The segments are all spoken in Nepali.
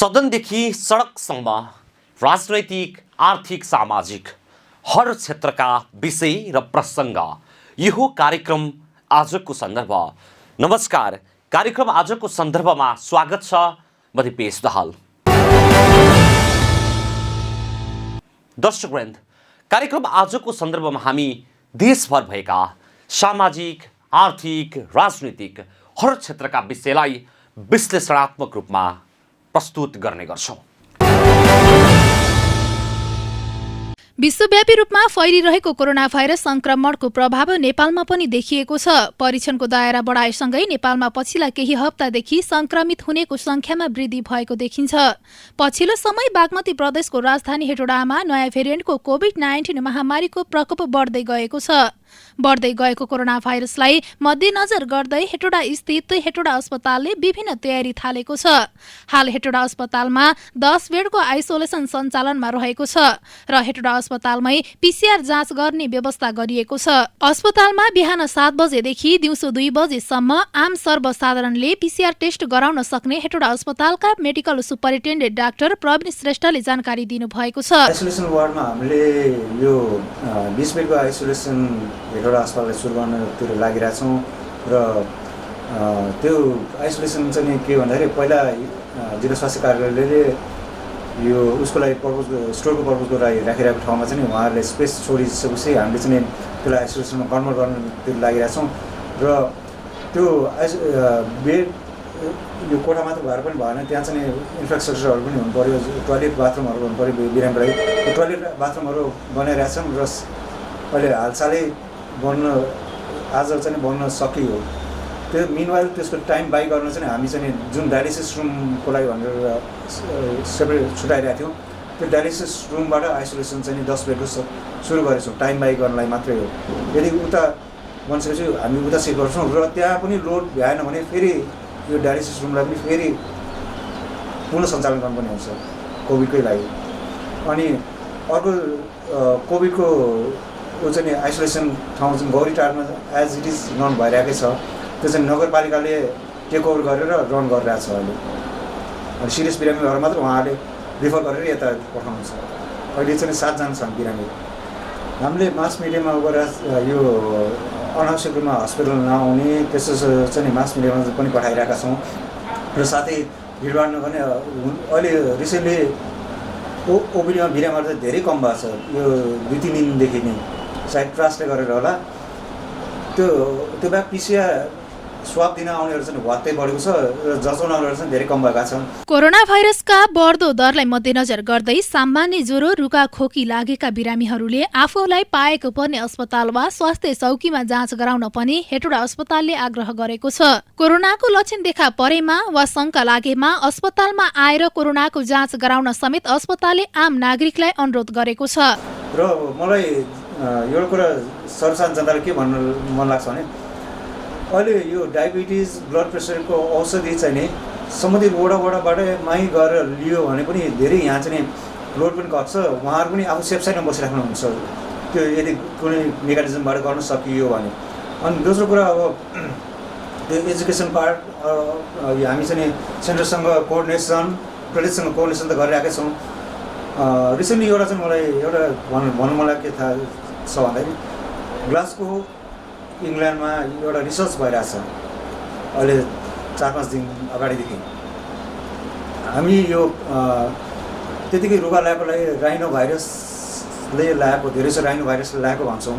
सदनदेखि सडकसम्म राजनैतिक, आर्थिक, सामाजिक हर क्षेत्रका विषय र प्रसङ्ग यो कार्यक्रम आजको सन्दर्भ। नमस्कार, कार्यक्रम आजको सन्दर्भमा स्वागत छ। म दिपेश दाहाल। दर्शकवृन्द, कार्यक्रम आजको सन्दर्भमा हामी देशभर भएका सामाजिक, आर्थिक, राजनीतिक हर क्षेत्रका विषयलाई विश्लेषणात्मक रूपमा प्रस्तुत गर्ने गर्छौं। विश्वव्यापी रूपमा फैलिरहेको कोरोना भाइरस संक्रमणको प्रभाव नेपालमा पनि देखिएको छ। परीक्षणको दायरा बढाएसँगै नेपालमा पछिल्ला केही हप्तादेखि संक्रमित हुनेको संख्यामा वृद्धि भएको देखिन्छ। पछिल्लो समय बागमती प्रदेशको राजधानी हेटौडामा नयाँ भेरिएन्टको कोभिड-19 महामारीको प्रकोप बढ्दै गएको छ। बढ्दै गएको कोरोना भाइरसलाई मध्यनजर गर्दै हेटौडा स्थित हेटौडा अस्पतालले विभिन्न तयारी थालेको छ। हाल हेटौडा अस्पतालमा 10 बेडको आइसोलेसन सञ्चालनमा रहेको छ र हेटौडा अस्पतालमै पीसीआर जाँच गर्ने व्यवस्था गरिएको छ। अस्पतालमा बिहान 7 बजेदेखि दिउँसो 2 बजेसम्म आम सर्वसाधारणले पीसीआर टेस्ट गराउन सक्ने हेटौडा अस्पतालका मेडिकल सुपरिन्टेन्डेन्ट डाक्टर प्रवीण श्रेष्ठले जानकारी दिनुभएको छ। आइसोलेसन वार्डमा हामीले यो 20 बेडको आइसोलेसन हेटौडा अस्पतालले सुरु गर्नतिर लागिरहेछौँ र त्यो आइसोलेसन चाहिँ के भन्दाखेरि पहिला जिल्ला स्वास्थ्य कार्यालयले यो उसको लागि स्टोरको पर्पजको लागि राखिरहेको ठाउँमा चाहिँ उहाँहरूले स्पेस छोडिसकेपछि हामीले चाहिँ त्यसलाई आइसोलेसनमा कन्भर्ट गर्नतिर लागिरहेछौँ र त्यो बेड यो कोठा मात्र भएर पनि भएन, त्यहाँ चाहिँ इन्फ्रास्ट्रक्चरहरू पनि हुनु पऱ्यो, टोयलेट बाथरुमहरू हुनु पऱ्यो। बिरामीको लागि टोयलेट बाथरुमहरू बनाइरहेछौँ र अहिले हालसालै आज चाहिँ बन्न सकियो। त्यो मिनवाइल त्यसको टाइम बाई गर्न चाहिँ हामी चाहिँ जुन डायलिसिस रुमको लागि भनेर सेपरेट छुट्याइरहेको थियौँ, त्यो डायलिसिस रुमबाट आइसोलेसन चाहिँ 10 बेडको सुरु गरेछौँ। टाइम बाई गर्नलाई मात्रै हो। यदि उता बनिसकेपछि हामी उता सिफ्ट गर्छौँ र त्यहाँ पनि लोड भ्याएन भने फेरि यो डायलिसिस रुमलाई पनि फेरि पुनः सञ्चालन गर्नुपर्ने हुन्छ कोभिडकै लागि। अनि अर्को कोभिडको त्यो चाहिँ आइसोलेसन ठाउँ चाहिँ गौरीटारमा एज इट इज रन भइरहेकै छ। त्यो चाहिँ नगरपालिकाले टेक ओभर गरेर रन गरिरहेको छ अहिले। अनि सिरियस बिरामीहरू मात्र उहाँहरूले रिफर गरेर यता पठाउनुहुन्छ। अहिले चाहिँ 7 जना छन् बिरामी। हामीले मास मिडियामा गएर यो अनावश्यक रूपमा हस्पिटल नआउने त्यस्तो चाहिँ मास मिडियामा पनि पठाइरहेका छौँ र साथै भिडभाड नगर्ने। अहिले रिसेन्टली ओपिडीमा बिरामीहरू चाहिँ धेरै कम भएको छ। यो 2-3 दिनदेखि नै सायद ट्रास्टले गरेर होला। त्यो ब्याग पीसीआर स्वाब दिन आउनेहरू चाहिँ भत्तै बढेको छ र जचाउनेहरू चाहिँ धेरै कम भएका छन्। कोरोना भाइरसका बढ्दो दरलाई मध्यनजर गर्दै सामान्य ज्वरो, रुगा, खोकी लागेका बिरामीहरूले आफूलाई पाएको पर्ने अस्पताल वा स्वास्थ्य चौकीमा जाँच गराउन पनि हेटौडा अस्पतालले आग्रह गरेको छ। कोरोनाको लक्षण देखा परेमा वा शंका लागेमा अस्पतालमा आएर कोरोनाको जाँच गराउन समेत अस्पतालले आम नागरिकलाई अनुरोध गरेको छ। र मलाई एउटा कुरा सर्वसाधारण जनतालाई के भन्न मन लाग्छ भने अहिले यो डायबिटिज, ब्लड प्रेसरको औषधि चाहिँ नि सम्बन्धित वडाबाट माइ गएर लियो भने पनि धेरै यहाँ चाहिँ लोड पनि घट्छ। उहाँहरू पनि आफू सेफ साइडमा बसिराख्नुहुन्छ त्यो यदि कुनै मेकानिजमबाट गर्न सकियो भने। अनि दोस्रो कुरा अब त्यो एजुकेसन पार्ट हामी चाहिँ सेन्टरसँग कोअर्डिनेसन, प्रदेशसँग कोअर्डिनेसन त गरिरहेकै छौँ। रिसेन्टली एउटा चाहिँ मलाई एउटा भन्नु मलाई के थाहा छ भन्दाखेरि ग्लासको इङ्ल्यान्डमा एउटा रिसर्च भइरहेछ अहिले 4-5 दिन अगाडिदेखि। हामी यो त्यतिकै रुगा लागेको लागि राइनो भाइरसले लागेको, धेरै जसो राइनो भाइरसले लागेको भन्छौँ।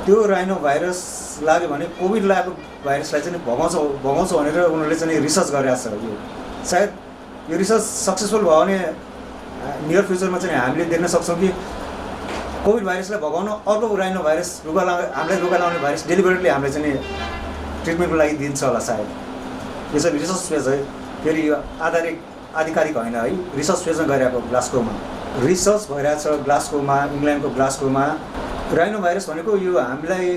त्यो राइनो भाइरस लाग्यो भने कोभिड लागेको भाइरसलाई चाहिँ भगाउँछ भनेर उनीहरूले चाहिँ रिसर्च गरिरहेको छ। यो सायद यो रिसर्च सक्सेसफुल भयो भने नियर फ्युचरमा चाहिँ हामीले देख्न सक्छौँ कि कोभिड भाइरसलाई भगाउन अर्को राइनो भाइरस हामीलाई रुगा लाउने भाइरस डेलिभरेटली हामीले चाहिँ ट्रिटमेन्टको लागि दिन्छ होला सायद। यो चाहिँ रिसर्च फेज है, फेरि यो आधिकारिक होइन है, रिसर्च फेजमा गइरहेको ग्लास्कोमा रिसर्च भइरहेछ। ग्लास्कोमा, इङ्ल्यान्डको ग्लास्कोमा राइनो भाइरस भनेको यो हामीलाई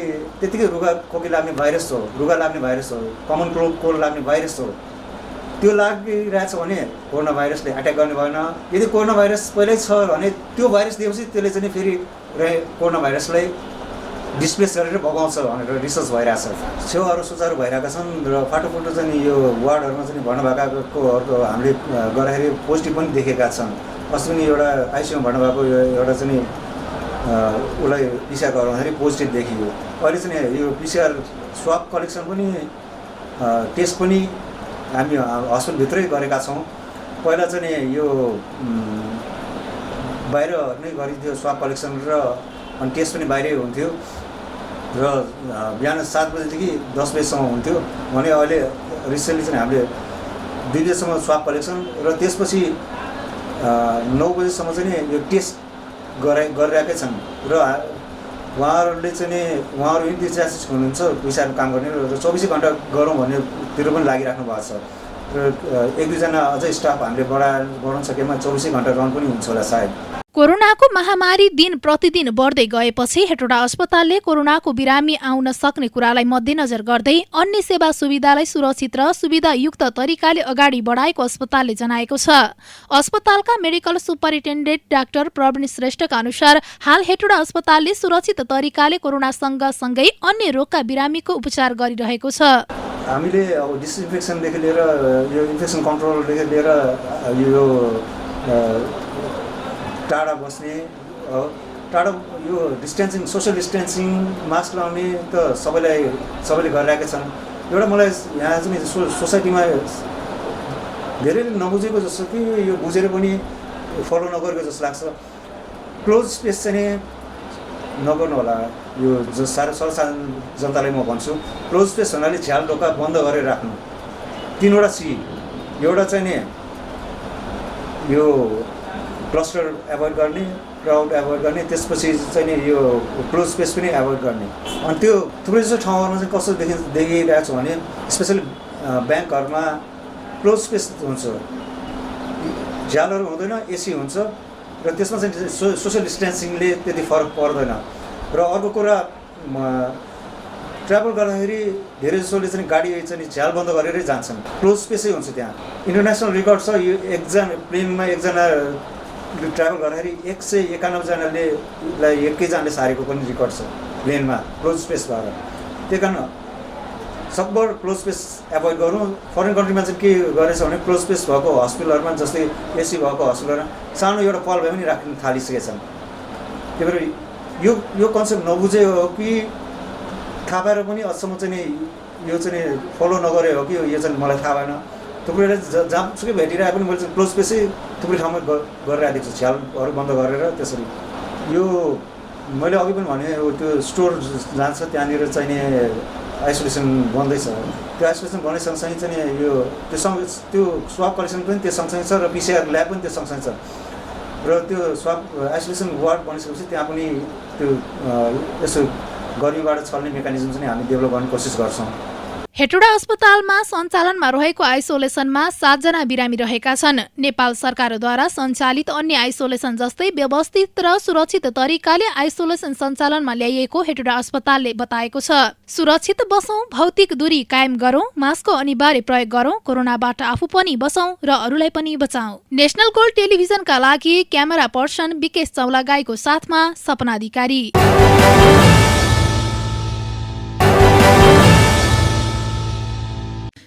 त्यतिकै रुगा खोकी लाग्ने भाइरस हो, रुगा लाग्ने भाइरस हो, कमन कोल्ड लाग्ने भाइरस हो। त्यो लागिरहेछ भने कोरोना भाइरसले एट्याक गर्ने भएन। यदि कोरोना भाइरस पहिल्यै छ भने त्यो भाइरस दिएपछि त्यसले चाहिँ फेरि कोरोना भाइरसलाई डिस्प्लेस गरेर बगाउँछ भनेर रिसर्च भइरहेछ। सेवाहरू सुचारू भइरहेका छन् र फाटोफुटो चाहिँ यो वार्डहरूमा चाहिँ भन्नुभएकोहरूको हामीले गर्दाखेरि पोजिटिभ पनि देखेका छन्। अस्ति पनि एउटा आइसियुमा भन्नुभएको एउटा चाहिँ उसलाई पिसिआर गराउँदाखेरि पोजिटिभ देखियो। अहिले चाहिँ यो पिसिआर स्वाब कलेक्सन पनि टेस्ट पनि हामी हस्पिटलभित्रै गरेका छौँ। पहिला चाहिँ यो बाहिर नै गरिन्थ्यो स्वाब कलेक्सन र अनि टेस्ट पनि बाहिरै हुन्थ्यो र बिहान 7 बजेदेखि 10 बजीसम्म हुन्थ्यो भने अहिले रिसेन्टली चाहिँ हामीले 2 बजीसम्म स्वाब कलेक्सन र त्यसपछि 9 बजीसम्म चाहिँ यो टेस्ट गरिरहेकै छन् र उहाँहरूले चाहिँ उहाँहरू इन्थुजियास्टिक हुनुहुन्छ पैसाको काम गर्ने र 24 घन्टा गरौँ भन्नेतिर पनि लागिराख्नु भएको छ र 1-2 जना अझै स्टाफ हामीले बढाउन सकेमा 24 घन्टा रन पनि हुन्छ होला सायद। कोरोनाको महामारी दिन प्रतिदिन बढ्दै गएपछि हेटौडा अस्पतालले कोरोनाको बिरामी आउन सक्ने कुरालाई मध्यनजर गर्दै अन्य सेवा सुविधालाई सुरक्षित र सुविधायुक्त तरिकाले अगाडि बढाएको अस्पतालले जनाएको छ। अस्पतालका मेडिकल सुपरिन्टेन्डेन्ट डाक्टर प्रवीण श्रेष्ठका अनुसार हाल हेटौडा अस्पतालले सुरक्षित तरिकाले कोरोना सँगै अन्य रोगका बिरामीको उपचार गरिरहेको छ। हामीले अब डिसइन्फेक्सनदेखि लिएर यो इन्फेक्सन कन्ट्रोलदेखि लिएर यो टाढा बस्ने टाढा यो डिस्टेन्सिङ सोसियल डिस्टेन्सिङ मास्क लगाउने त सबैले गरिरहेका छन्। एउटा मलाई यहाँ चाहिँ सोसाइटीमा धेरैले नबुझेको जस्तो कि यो बुझेर पनि फलो नगरेको जस्तो लाग्छ। क्लोज स्पेस चाहिँ नगर्नु होला। यो जो सर्वसाधारण जनतालाई म भन्छु क्लोज स्पेस हुनाले झ्याल ढोका बन्द गरेर राख्नु। 3वटा सी एउटा चाहिँ नि यो क्लस्टर एभोइड गर्ने, क्राउड एभोइड गर्ने, त्यसपछि चाहिँ नि यो क्लोज स्पेस पनि एभोइड गर्ने। अनि त्यो थुप्रै जस्तो ठाउँहरूमा चाहिँ कस्तो देखिरहेको छ भने स्पेसली ब्याङ्कहरूमा क्लोज स्पेस हुन्छ, झ्यालहरू हुँदैन, एसी हुन्छ र त्यसमा चाहिँ सोसियल डिस्टेन्सिङले त्यति फरक पर्दैन। र अर्को कुरा ट्राभल गर्दाखेरि धेरै जसोले चाहिँ गाडी चाहिँ झ्याल बन्द गरेरै जान्छन्। क्लोज स्पेसै हुन्छ त्यहाँ। इन्टरनेसनल रेकर्ड छ यो प्लेनमा एकजना ट्राभल गर्दाखेरि 191 जनाले एकैजनाले सारेको पनि रेकर्ड छ प्लेनमा क्लोज स्पेस भएर। त्यही कारण सकभर क्लोज स्पेस एभोइड गरौँ। फरेन कन्ट्रीमा चाहिँ के गरेछ भने क्लोज स्पेस भएको हस्पिटलहरूमा जस्तै एसी भएको हस्पिटलहरूमा सानो एउटा पल भए पनि राख्न थालिसकेछन्। त्यही भएर यो कन्सेप्ट नबुझे हो कि थाहा पाएर पनि अझसम्म चाहिँ यो चाहिँ फलो नगरे हो कि यो चाहिँ मलाई थाहा भएन। थुप्रैले जहाँसुकै भेटिरहेको पनि मैले चाहिँ क्लोज स्पेसै थुप्रै ठाउँमा गरिरहेको छु, झ्यालहरू बन्द गरेर। त्यसरी यो मैले अघि पनि भने त्यो स्टोर जान्छ त्यहाँनिर चाहिँ नि आइसोलेसन बन्दैछ। त्यो आइसोलेसन बन्दै सँगसँगै चाहिँ यो त्यो स्वाब कलेक्सन पनि त्यो सँगसँगै छ र पिसिआर ल्याब पनि त्यो सँगसँगै छ र त्यो स्वाब आइसोलेसन वार्ड बनिसकेपछि त्यहाँ पनि त्यो यसो गर्मीबाट छल्ने मेकानिजम चाहिँ हामी डेभलप गर्ने कोसिस गर्छौँ। हेटौडा अस्पतालमा सञ्चालनमा रहेको आइसोलेसनमा 7 जना बिरामी रहेका छन्। नेपाल सरकारद्वारा सञ्चालित अन्य आइसोलेसन जस्तै व्यवस्थित र सुरक्षित तरिकाले आइसोलेसन सञ्चालनमा ल्याइएको हेटौडा अस्पतालले बताएको छ। सुरक्षित बसौं, भौतिक दूरी कायम गरौं, मास्कको अनिवार्य प्रयोग गरौं, कोरोनाबाट आफू पनि बचौं र अरूलाई पनि बचाऊ। नेशनल गोल्ड टेलिभिजनका लागि क्यामेरा पर्सन विकेश चौलागाईको साथमा सपना अधिकारी।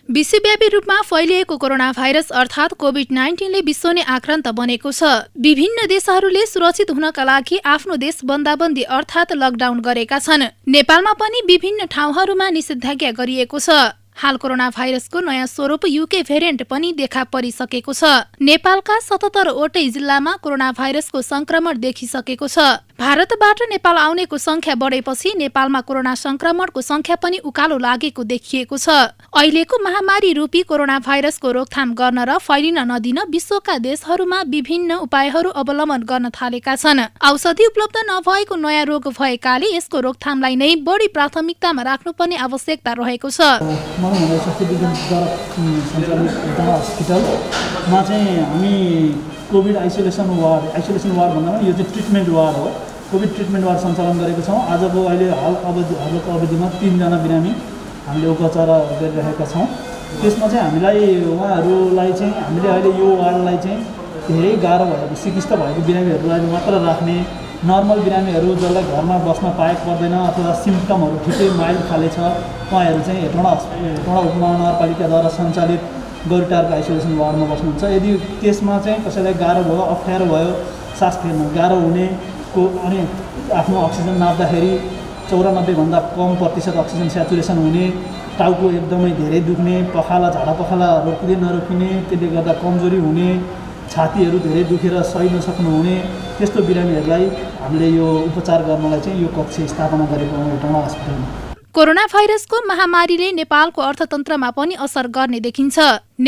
विश्वव्यापी रूपमा फैलिएको कोरोना भाइरस अर्थात् कोभिड-19 ले विश्व नै आक्रान्त बनेको छ। विभिन्न देशहरूले सुरक्षित हुनका लागि आफ्नो देश बन्दाबन्दी अर्थात् लकडाउन गरेका छन्। नेपालमा पनि विभिन्न ठाउँहरूमा निषेधाज्ञा गरिएको छ। हाल कोरोना भाइरसको नयाँ स्वरूप युके भेरिएन्ट पनि देखा परिसकेको छ। नेपालका 77 वटै जिल्लामा कोरोना भाइरसको संक्रमण देखिसकेको छ। भारतबाट नेपाल आउनेको संख्या बढेपछि नेपालमा कोरोना संक्रमणको संख्या पनि उकालो लागेको देखिएको छ। अहिलेको महामारी रूपी कोरोना भाइरसको रोकथाम गर्न र फैलिन नदिन विश्वका देशहरूमा विभिन्न उपायहरू अवलम्बन गर्न थालेका छन्। औषधि उपलब्ध नभएको नयाँ रोग भएकाले यसको रोकथामलाई नै बढी प्राथमिकतामा राख्नुपर्ने आवश्यकता रहेको छ। स्वास्थ्य विज्ञानद्वारा सञ्चालित हेटौडा हस्पिटलमा चाहिँ हामी कोभिड आइसोलेसन वार्ड भन्दा यो चाहिँ ट्रिटमेन्ट वार्ड हो। कोभिड ट्रिटमेन्ट वार्ड सञ्चालन गरेको छौँ। आजको हालको अवधिमा 3 जना बिरामी हामीले उपचार गरिरहेका छौँ। त्यसमा चाहिँ हामीले अहिले यो वार्डलाई चाहिँ धेरै गाह्रो भएको सिकिस्त भएको बिरामीहरूलाई मात्र राख्ने नर्मल बिरामीहरू जसलाई घरमा बस्न पाएको पर्दैन अथवा सिम्पटमहरू ठिकै माइल्ड खाले छ उहाँहरू चाहिँ हेटौँडा उपमहानगरपालिकाद्वारा सञ्चालित गौरीटारको आइसोलेसन वार्डमा बस्नुहुन्छ। यदि त्यसमा चाहिँ कसैलाई गाह्रो भयो, अप्ठ्यारो भयो, सास फेर्न गाह्रो हुनेको अनि आफ्नो अक्सिजन नाप्दाखेरि 94भन्दा कम प्रतिशत अक्सिजन स्याचुरेसन हुने, टाउको एकदमै धेरै दुख्ने, पखाला झाडा पखाला रोकिँदै नरोकिने, त्यसले गर्दा कमजोरी हुने, छातीहरू धेरै दुखेर सही नसक्नुहुने त्यस्तो बिरामीहरूलाई हामीले यो उपचार गर्नलाई चाहिँ यो कक्ष स्थापना गरेको हौँ हेटौँडा हस्पिटलमा। कोरोना भाइरसको महामारीले नेपालको अर्थतन्त्रमा पनि असर गर्ने देखिन्छ।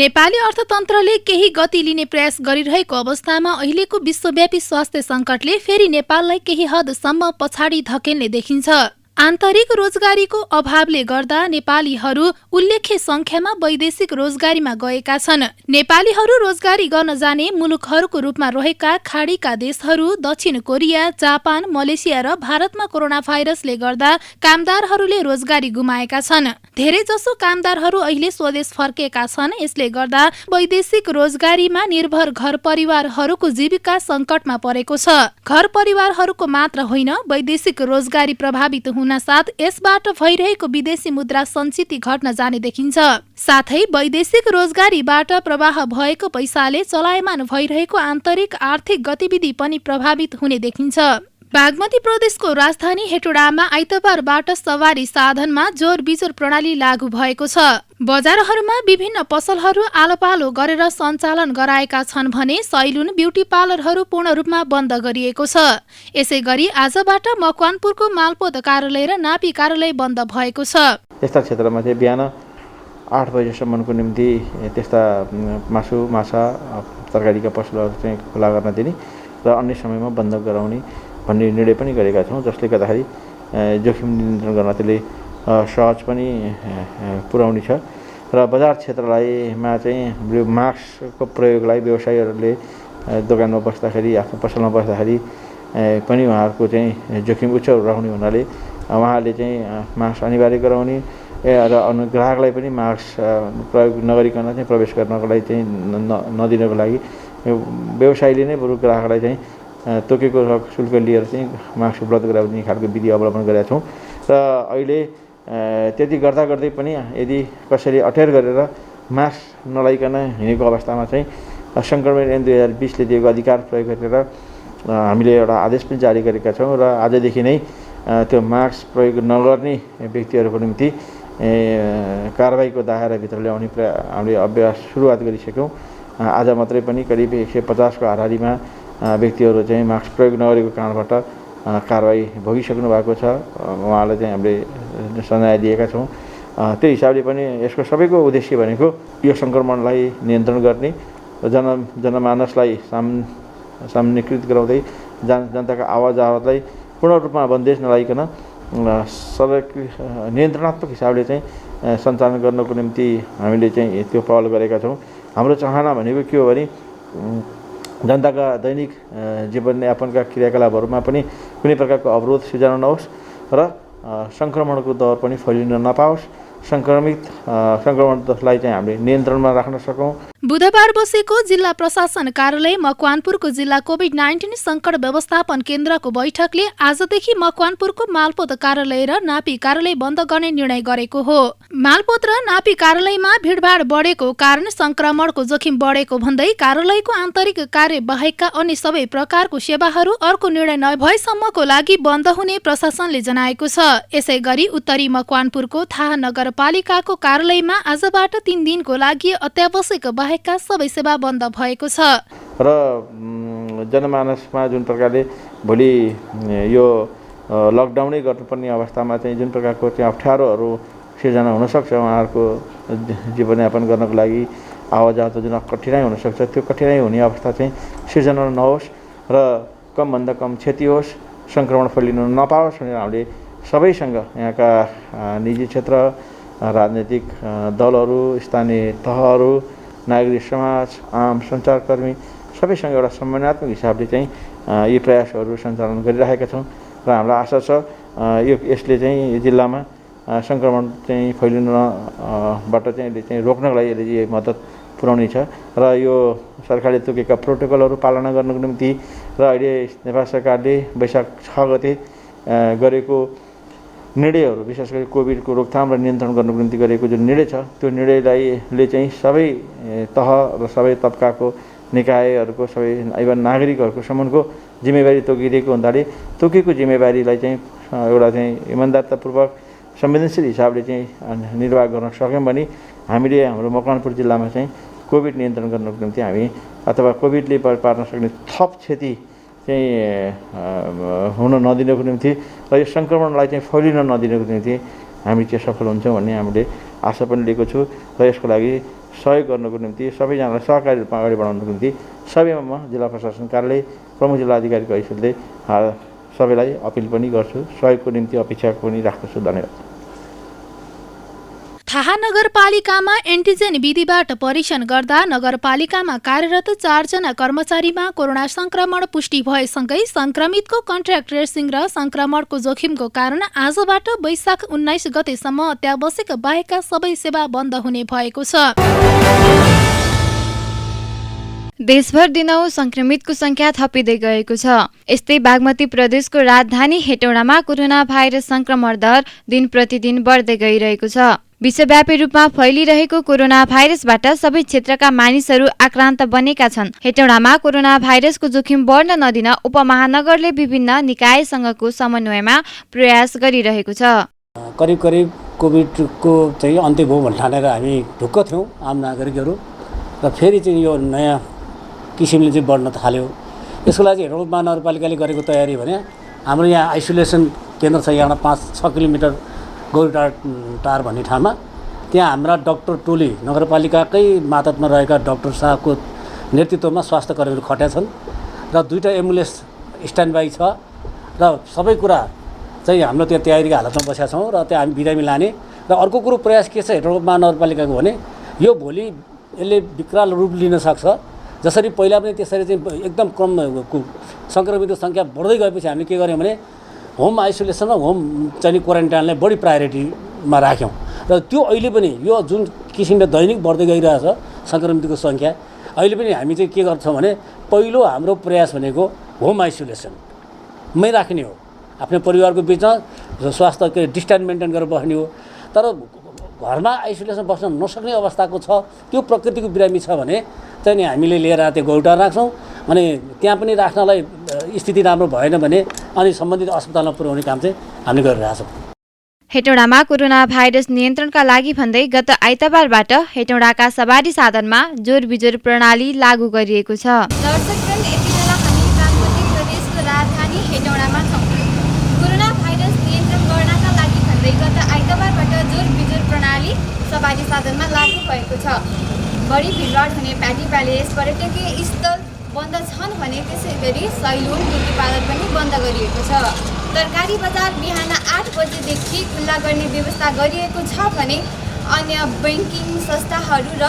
नेपाली अर्थतन्त्रले केही गति लिने प्रयास गरिरहेको अवस्थामा अहिलेको विश्वव्यापी स्वास्थ्य सङ्कटले फेरि नेपाललाई केही हदसम्म पछाडि धकेल्ने देखिन्छ। आन्तरिक रोजगारीको अभावले गर्दा नेपालीहरू उल्लेख्य संख्यामा वैदेशिक रोजगारीमा गएका छन्। नेपालीहरू रोजगारी गर्न जाने मुलुकहरूको रूपमा रहेका खाडीका देशहरू दक्षिण कोरिया, जापान, मलेसिया र भारतमा कोरोना भाइरसले गर्दा कामदारहरूले रोजगारी गुमाएका छन्। धेरै जसो कामदारहरू अहिले स्वदेश फर्केका छन्। यसले गर्दा वैदेशिक रोजगारीमा निर्भर घर परिवारहरूको जीविका सङ्कटमा परेको छ। घर परिवारहरूको मात्र होइन, वैदेशिक रोजगारी प्रभावित हुनासाथ यसबाट भइरहेको विदेशी मुद्रा सञ्चित घट्न जाने देखिन्छ। साथै वैदेशिक रोजगारीबाट प्रवाह भएको पैसाले चलायमान भइरहेको आन्तरिक आर्थिक गतिविधि पनि प्रभावित हुने देखिन्छ। बागमती प्रदेशको राजधानी हेटौडामा आइतबारबाट सवारी साधनमा जोर बिजोर प्रणाली लागू भएको छ। बजारहरूमा विभिन्न पसलहरू आलोपालो गरेर सञ्चालन गराएका छन् भने सैलुन, ब्युटी पार्लरहरू पूर्ण रूपमा बन्द गरिएको छ। यसै गरी आजबाट मकवानपुरको मालपोत कार्यालय र नापी कार्यालय बन्द भएको छ। यस्ता क्षेत्रमा चाहिँ बिहान 8 बजेसम्मको निम्ति त्यस्ता मासु, माछा, तरकारीका पसलहरू चाहिँ खुला गर्न दिने र अन्य समयमा बन्द गराउने भन्ने निर्णय पनि गरेका छौँ, जसले गर्दाखेरि जोखिम नियन्त्रण गर्न त्यसले सहज पनि पुर्याउने छ। र बजार क्षेत्रलाईमा चाहिँ मास्कको प्रयोगलाई व्यवसायीहरूले दोकानमा बस्दाखेरि, आफ्नो पसलमा बस्दाखेरि पनि उहाँहरूको चाहिँ जोखिम उच्च रहने हुनाले उहाँहरूले चाहिँ मास्क अनिवार्य गराउने र ग्राहकलाई पनि मास्क प्रयोग नगरिकन चाहिँ प्रवेश गर्नको लागि चाहिँ नदिनको लागि व्यवसायीले नै बरु ग्राहकलाई चाहिँ तोकेको शुल्क लिएर चाहिँ मास्क उपलब्ध गराउने खालको विधि अवलम्बन गरेका छौँ। र अहिले त्यति गर्दा गर्दै पनि यदि कसैले अटेर गरेर मास्क नलाइकन हिँडेको अवस्थामा चाहिँ सङ्क्रमण ऐन 2020ले दिएको अधिकार प्रयोग गरेर हामीले एउटा आदेश पनि जारी गरेका छौँ र आजदेखि नै त्यो मास्क प्रयोग नगर्ने व्यक्तिहरूको निम्ति कारबाहीको दायराभित्र ल्याउने हामीले अभ्यास सुरुवात गरिसक्यौँ। आज मात्रै पनि करिब 150को हाराहारीमा व्यक्तिहरू चाहिँ मास्क प्रयोग नगरेको कारणबाट कारबाही भोगिसक्नु भएको छ। उहाँलाई चाहिँ हामीले सजाय दिएका छौँ। त्यो हिसाबले पनि यसको सबैको उद्देश्य भनेको यो सङ्क्रमणलाई नियन्त्रण गर्ने र जनमानसलाई सामान्यकृत गराउँदै जनताको आवाज आवतलाई पूर्ण रूपमा बन्देज नलाइकन सबै नियन्त्रणात्मक हिसाबले चाहिँ सञ्चालन गर्नको निम्ति हामीले चाहिँ त्यो पहल गरेका छौँ। हाम्रो चाहना भनेको के हो भने जनताका दैनिक जीवनयापनका क्रियाकलापहरूमा पनि कुनै प्रकारको अवरोध सिर्जना नहोस् र सङ्क्रमणको दर पनि फैलिन नपाओस्। सङ्क्रमणलाई चाहिँ हामीले नियन्त्रणमा राख्न सकौँ। बुधबार बसेको जिल्ला प्रशासन कार्यालय मकवानपुरको जिल्ला कोभिड-19 सङ्कट व्यवस्थापन केन्द्रको बैठकले आजदेखि मकवानपुरको मालपोत कार्यालय र नापी कार्यालय बन्द गर्ने निर्णय गरेको हो। मालपोत र नापी कार्यालयमा भिडभाड बढेको कारण सङ्क्रमणको जोखिम बढेको भन्दै कार्यालयको आन्तरिक कार्य बाहेकका अन्य सबै प्रकारको सेवाहरू अर्को निर्णय नभएसम्मको लागि बन्द हुने प्रशासनले जनाएको छ। यसै गरी उत्तरी मकवानपुरको थाहा नगरपालिकाको कार्यालयमा आजबाट 3 दिनको लागि अत्यावश्यक बाहेकका सबै सेवा बन्द भएको छ। र जनमानसमा जुन प्रकारले भोलि यो लकडाउनै गर्नुपर्ने अवस्थामा चाहिँ जुन प्रकारको चाहिँ अप्ठ्यारोहरू सिर्जना हुनसक्छ, उहाँहरूको जीवनयापन गर्नको लागि आवाजावत जुन कठिनाइ हुनसक्छ, त्यो कठिनाइ हुने अवस्था चाहिँ सिर्जना नहोस् र कमभन्दा कम क्षति होस्, सङ्क्रमण फैलिन नपाओस् भनेर हामीले सबैसँग यहाँका निजी क्षेत्र, राजनैतिक दलहरू, स्थानीय तहहरू, नागरिक समाज, आम सञ्चारकर्मी सबैसँग एउटा समन्वयात्मक हिसाबले चाहिँ यी प्रयासहरू सञ्चालन गरिरहेका छौँ र हामीलाई आशा छ यसले चाहिँ जिल्लामा सङ्क्रमण चाहिँ फैलिनबाट चाहिँ यसले चाहिँ रोक्नको लागि यसले मद्दत पुर्याउने छ र यो सरकारले तोकेका प्रोटोकलहरू पालना गर्नको निम्ति र अहिले नेपाल सरकारले वैशाख 6 गते गरेको निर्णयहरू विशेष गरी कोभिडको रोकथाम र नियन्त्रण गर्नको निम्ति गरेको जुन निर्णय छ त्यो निर्णयले चाहिँ सबै तह र सबै तबकाको निकायहरूको सबै इभन नागरिकहरूको सम्मको जिम्मेवारी तोकिदिएको हुनाले तोकेको जिम्मेवारीलाई चाहिँ एउटा चाहिँ इमान्दारतापूर्वक संवेदनशील हिसाबले चाहिँ निर्वाह गर्न सक्यौँ भने हामीले हाम्रो मकवानपुर जिल्लामा चाहिँ कोभिड नियन्त्रण गर्नको निम्ति हामी अथवा कोभिडले पार्न सक्ने थप क्षति चाहिँ हुन नदिनको निम्ति र यो सङ्क्रमणलाई चाहिँ फैलिन नदिनको निम्ति हामी चाहिँ सफल हुन्छौँ भन्ने हामीले आशा पनि लिएको छु र यसको लागि सहयोग गर्नको निम्ति सबैजनालाई सहकारी रूपमा अगाडि बढाउनको निम्ति सबैमा म जिल्ला प्रशासन कार्यालय प्रमुख जिल्ला अधिकारीको हैसियतले सबैलाई अपिल पनि गर्छु, सहयोगको निम्ति अपेक्षा पनि राख्दछु। धन्यवाद। थाहा नगरपालिकामा एन्टिजेन विधिबाट परीक्षण गर्दा नगरपालिकामा कार्यरत 4 जना कर्मचारीमा कोरोना संक्रमण पुष्टि भएसँगै संक्रमितको कन्ट्याक्ट ट्रेसिङ र संक्रमणको जोखिमको कारण आजबाट वैशाख 19 गतेसम्म अत्यावश्यक बाहेकका सबै सेवा बन्द हुने भएको छ। देशभर दिनहुँ संक्रमितको संख्या थपिँदै गएको छ। यस्तै बागमती प्रदेशको राजधानी हेटौडामा कोरोना भाइरस संक्रमण दर दिन प्रतिदिन बढ्दै गइरहेको छ। विश्वव्यापी रूपमा फैलिरहेको कोरोना भाइरसबाट सबै क्षेत्रका मानिसहरू आक्रान्त बनेका छन्। हेटौडामा कोरोना भाइरसको जोखिम बढ्न नदिन उपमहानगरले विभिन्न निकायसँगको समन्वयमा प्रयास गरिरहेको छ। करिब करिब कोभिडको चाहिँ अन्त्य भयो भन्ने ठानेर हामी ढुक्क थियौँ आम नागरिकहरू, र फेरि चाहिँ यो नयाँ किसिमले चाहिँ बढ्न थाल्यो। यसको लागि हेटौडा महानगरपालिकाले गरेको तयारी भने हाम्रो यहाँ आइसोलेसन केन्द्र छ यहाँ 5-6 किलोमिटर गौरीटार भन्ने ठाउँमा। त्यहाँ हाम्रा डाक्टर टोली नगरपालिकाकै मातहतमा रहेका डाक्टर साहबको नेतृत्वमा स्वास्थ्य कर्मीहरू खट्या छन् र 2टा एम्बुलेन्स स्ट्यान्ड बाई छ र सबै कुरा चाहिँ हाम्रो त्यहाँ तयारीको हालतमा बसेका छौँ र त्यहाँ हामी बिरामी लाने। र अर्को कुरो प्रयास के छ हेटौडा महानगरपालिकाको भने यो भोलि यसले विकराल रूप लिन सक्छ। जसरी पहिला पनि त्यसरी चाहिँ एकदम कम सङ्क्रमितको सङ्ख्या बढ्दै गएपछि हामीले के गर्यौँ भने होम आइसोलेसन र होम चाहिँ क्वारेन्टाइनलाई बढी प्रायोरिटीमा राख्यौँ। र त्यो अहिले पनि यो जुन किसिमले दैनिक बढ्दै गइरहेछ सङ्क्रमितको सङ्ख्या, अहिले पनि हामी चाहिँ के गर्छौँ भने पहिलो हाम्रो प्रयास भनेको होम आइसोलेसनमै राख्ने हो। आफ्नो परिवारको बिचमा स्वास्थ्य डिस्टेन्स मेन्टेन गरेर बस्ने हो। तर घरमा आइसोलेसन बस्न नसक्ने अवस्थाको छ, त्यो प्रकृतिको बिरामी छ भने चाहिँ नि हामीले लिएर त्यो गौटा राख्छौँ। अनि त्यहाँ पनि राख्नलाई स्थिति राम्रो भएन भने अनि सम्बन्धित अस्पतालमा पुर्याउने काम चाहिँ हामीले गरिरहेछौँ। हेटौडामा कोरोना भाइरस नियन्त्रणका लागि भन्दै गत आइतबारबाट हेटौडाका सवारी साधनमा जोर बिजोर प्रणाली लागू गरिएको छ। दर्शकगण, यति बेला हामी बागमती प्रदेशको राजधानी हेटौडामा छौँ। कोरोना भाइरस नियन्त्रण गर्नका लागि भन्दै गत आइतबारबाट जोर बिजोर प्रणाली सवारी साधनमा लागू भएको छ। बढी भिडभाड हुने प्याटी प्यालेस पर्यटकीय स्थल बन्द छन् भने त्यसै गरी सैलुन ब्युटी पार्लर पनि बन्द गरिएको छ। तरकारी बजार बिहान 8 बजेदेखि खुल्ला गर्ने व्यवस्था गरिएको छ भने अन्य ब्याङ्किङ संस्थाहरू र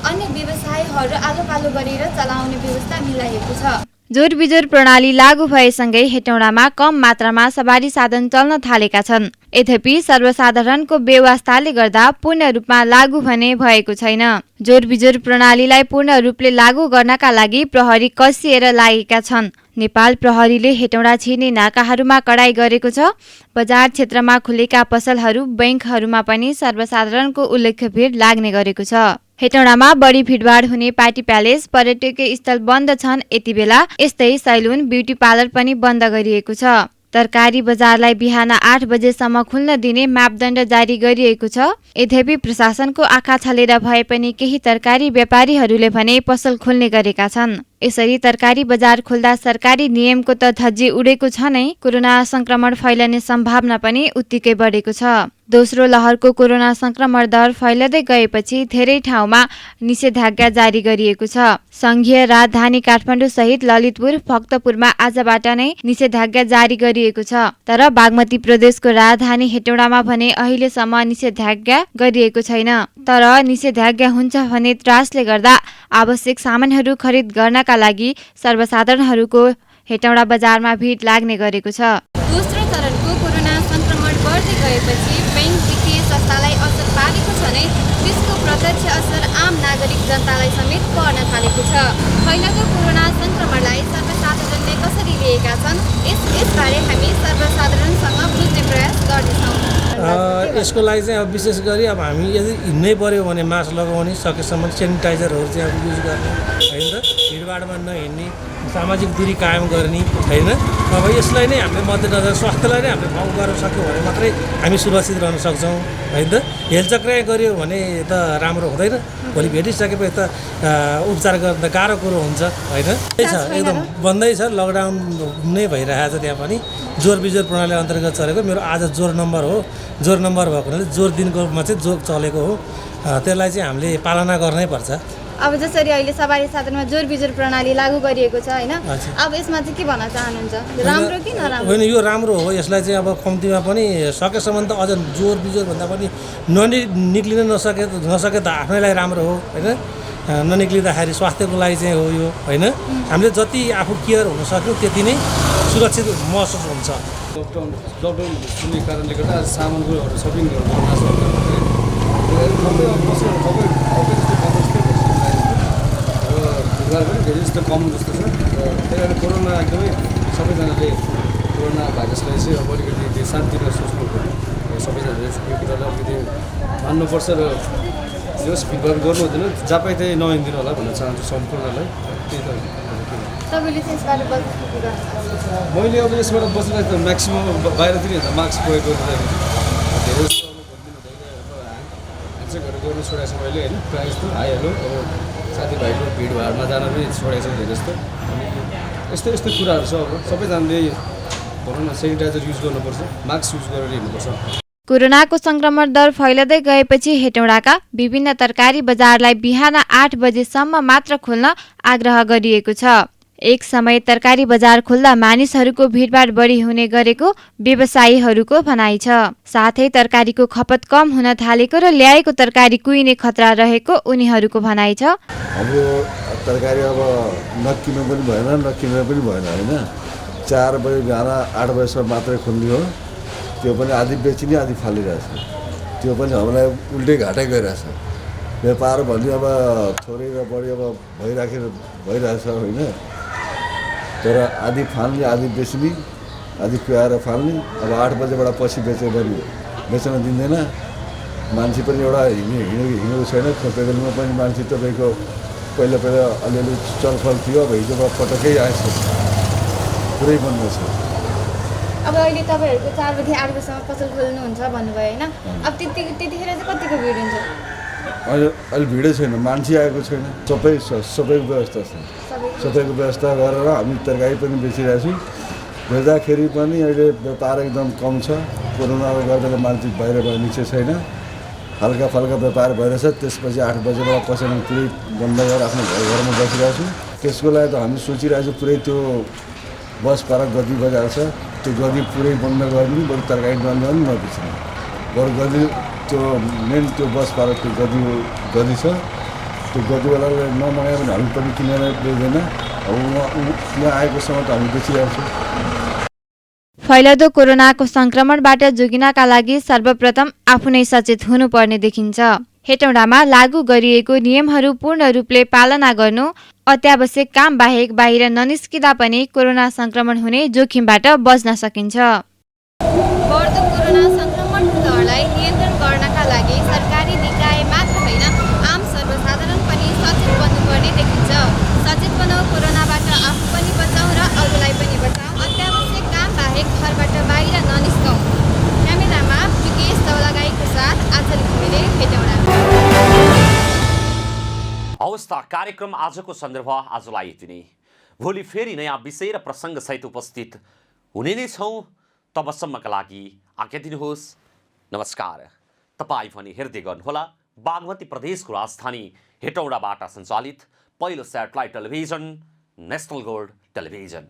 अन्य व्यवसायहरू आलो पालो गरेर चलाउने व्यवस्था मिलाइएको छ। जोर बिजोर प्रणाली लागू भएसँगै हेटौडामा कम मात्रामा सवारी साधन चल्न थालेका छन्। यद्यपि सर्वसाधारणको बेवास्ताले गर्दा पूर्ण रूपमा लागू भने भएको छैन। जोर बिजोर प्रणालीलाई पूर्ण रूपले लागू गर्नका लागि प्रहरी कसिएर लागेका छन्। नेपाल प्रहरीले हेटौडा छिर्ने नाकाहरूमा कडाई गरेको छ। बजार क्षेत्रमा खुलेका पसलहरू, बैंकहरूमा पनि सर्वसाधारणको उल्लेख्य भिड लाग्ने गरेको छ। हेटौडामा बढी भिडभाड हुने पार्टी प्यालेस, पर्यटकीय स्थल बन्द छन्। यति बेला यस्तै सैलुन, ब्युटी पार्लर पनि बन्द गरिएको छ। तरकारी बजारलाई बिहान 8 बजेसम्म खुल्न दिने मापदण्ड जारी गरिएको छ। यद्यपि प्रशासनको आँखा छलेर भए पनि केही तरकारी व्यापारीहरूले भने पसल खोल्ने गरेका छन्। यसरी तरकारी बजार खुल्दा सरकारी नियमको त धज्जी उडेको छ नै, कोरोना संक्रमण फैलने सम्भावना पनि उत्तिकै बढेको छ। दोस्रो लहरको कोरोना संक्रमण दर फैलदै गएपछि धेरै ठाउँमा निषेधाज्ञा जारी गरिएको छ। संघीय राजधानी काठमाडौँ सहित ललितपुर, भक्तपुरमा आजबाट नै निषेधाज्ञा जारी गरिएको छ। तर बागमती प्रदेशको राजधानी हेटौडामा भने अहिलेसम्म निषेधाज्ञा गरिएको छैन। तर निषेधाज्ञा हुन्छ भने त्रासले गर्दा आवश्यक सामानहरू खरिद गर्नका लागि सर्वसाधारणहरूको हेटौडा बजारमा भिड लाग्ने गरेको छ। दोस्रो चरणको कोरोना संक्रमण बढ्दै गएपछि बैंक वित्तीय संस्थालाई असर पारेको छ नै त्यसको प्रत्यक्ष असर आम नागरिक जनतालाई समेत पर्न थालेको छ। फैलाएको कोरोना संक्रमणलाई सर्वसाधारणले कसरी लिएका छन् यसबारे हामी सर्वसाधारणसँग बुझ्ने प्रयास गर्नेछौँ। यसको लागि चाहिँ अब विशेष गरी अब हामी यदि हिँड्नै पऱ्यो भने मास्क लगाउने, सकेसम्म सेनिटाइजरहरू चाहिँ अब युज गर्ने होइन त, भिडभाडमा नहिँड्ने, सामाजिक दूरी कायम गर्ने होइन। अब यसलाई नै हामीले मध्यनजर स्वास्थ्यलाई नै हामीले ठाउँ गर्न सक्यौँ भने मात्रै हामी सुरक्षित रहन सक्छौँ होइन त। हेलचक्राइ गऱ्यो भने त राम्रो हुँदैन, भोलि भेटिसकेपछि त उपचार गर्न त गाह्रो कुरो हुन्छ होइन। त्यही छ, एकदम बन्दै छ, लकडाउन नै भइरहेको छ। त्यहाँ पनि जोर बिजोर प्रणाली अन्तर्गत चलेको। मेरो आज जोर नम्बर हो, जोर नम्बर भएको हुनाले जोर दिनकोमा चाहिँ जोर चलेको हो, त्यसलाई चाहिँ हामीले पालना गर्नै पर्छ। अब जसरी अहिले सवारी साधनमा जोर बिजोर प्रणाली लागू गरिएको छ होइन, अब यसमा चाहिँ के भन्न चाहनुहुन्छ, राम्रो कि नराम्रो? होइन, यो राम्रो हो। यसलाई चाहिँ अब कम्तीमा पनि सकेसम्म त अझ जोर बिजोर भन्दा पनि निक्लिन नसके त आफ्नैलाई राम्रो हो होइन। ननिक्लिँदाखेरि स्वास्थ्यको लागि चाहिँ हो यो होइन। हामीले जति आफू केयर हुन सक्यो त्यति नै सुरक्षित महसुस हुन्छ। लकडाउन सुन्ने कारणले गर्दा सामानहरू सपिङ पनि धेरै जस्तो कम जस्तो छ। त्यही कारण कोरोना एकदमै सबैजनाले कोरोना भाइरसलाई चाहिँ अब अलिकति शान्तिमा सोच्नु पर्यो, सबैजनाले यो कुरालाई अलिकति मान्नुपर्छ र यस भिडभाड गर्नु हुँदैन, जहाँ पाइ त्यही नहिँडिदिनु होला भन्न चाहन्छु सम्पूर्णलाई। त्यही त तपाईँले चाहिँ यसबाट बस्नु कुरा मैले अब यसबाट बस्नलाई त म्याक्सिमम बाहिरतिर हिँड्दा मास्क प्रयोग गर्दाखेरि धेरै जस्तो ह्यान्डसेकहरू गर्नु छोडेको छ मैले होइन। प्रायः जस्तो आइहाल्यो, अब साथीभाइको भिडभाडमा जान पनि छोडेको छ धेरै जस्तो। यस्तो यस्तो कुराहरू छ। अब सबैजनाले भनौँ न सेनिटाइजर युज गर्नुपर्छ, मास्क युज गरेर हिँड्नुपर्छ। कोरोनाको संक्रमण दर फैलदै गएपछि हेटौडाका विभिन्न तरकारी बजारलाई बिहान 8 बजेसम्म मात्र खोल्न आग्रह गरिएको छ। एक समय तरकारी बजार खुल्दा मानिसहरूको भिडभाड बढी हुने गरेको व्यवसायीहरूको भनाइ छ। साथै तरकारीको खपत कम हुन थालेको र ल्याएको तरकारी कुहिने खतरा रहेको उनीहरूको भनाइ छ। हाम्रो तरकारी अब नकिन पनि भएन, नकिनेर पनि भएन होइन। 4 बजे बिहान 8 बजेसम्म मात्रै खोल्ने हो, त्यो पनि आधी बेचिने आधी फालिरहेछ। त्यो पनि हामीलाई उल्टै घाटै गइरहेछ। व्यापार भन्ने अब थोरै र बढी अब भइरहेछ होइन। तर आधी फाल्ने आधी बेच्ने, आधी कुहाएर फाल्ने। अब 8 बजेबाट पछि बेच्यो भने बेच्न दिँदैन। मान्छे पनि एउटा हिँडेको छैन। खोपेगलीमा पनि मान्छे तपाईँको पहिला अलिअलि चलफल थियो, अब हिजोबाट पटक्कै आएछ, पुरै बन्द छ। अब अहिले तपाईँहरूको 4 बजी 8 बजीसम्म पसल खोल्नुहुन्छ भन्नुभयो होइन, अब त्यतिखेर चाहिँ कतिको भिड हुन्छ? अहिले भिडै छैन, मान्छे आएको छैन, सबैको व्यवस्था छ। सबैको व्यवस्था गरेर हामी तरकारी पनि बेचिरहेको छौँ। बेच्दाखेरि पनि अहिले व्यापार एकदम कम छ। कोरोनाले गर्दा मान्छे बाहिर निस्केको छैन, हल्का फल्का व्यापार भइरहेछ। त्यसपछि 8 बजेबाट पसलमा पुरै बन्द गरेर आफ्नो घरमा बसिरहेको छौँ। त्यसको लागि त हामी सोचिरहेको छौँ पुरै त्यो बस पार्क गदी बजार छ, त्यो गदी पुरै बन्द गर्ने, बरु तरकारी बन्द गर्ने, नबेच्ने। बरु गदी त्यो मेन त्यो बस पार्क त्यो गदी छ, त्यो गदीवालाले नमगायो भने हामी पनि किनेर बेच्दैन। अब यहाँ आएको समय त हामी बेचिरहेको छौँ। फैलदो कोरोनाको संक्रमणबाट जोगिनका लागि सर्वप्रथम आफू नै सचेत हुनुपर्ने देखिन्छ। हेटौडामा लागू गरिएको नियमहरू पूर्ण रूपले पालना गर्नु, अत्यावश्यक काम बाहेक बाहिर ननिस्किँदा पनि कोरोना संक्रमण हुने जोखिमबाट बच्न सकिन्छ। बढ्दो कोरोना संक्रमणको दरलाई नियन्त्रण गर्नका लागि सरकारी निकाय मात्र होइन, आम सर्वसाधारण पनि सचेत बन्नुपर्ने देखिन्छ। सचेत बनाऊ, कोरोनाबाट आफू पनि बचाऊ र अरूलाई पनि बचाऊ। अत्यावश्यक काम बाहेक घरबाट बाहिर ननिस्कौँ। क्यामेरामा विकेश दौलागाईको साथ आजल घुमिरे, हेटौडा। हवस् त, कार्यक्रम आजको सन्दर्भ आजलाई यति नै। भोलि फेरि नयाँ विषय र प्रसङ्गसहित उपस्थित हुने नै छौँ। तबसम्मका लागि आज्ञा दिनुहोस्। नमस्कार। तपाईँ पनि हेर्दै गर्नुहोला बागमती प्रदेशको राजधानी हेटौडाबाट सञ्चालित पहिलो satellite television national gold television.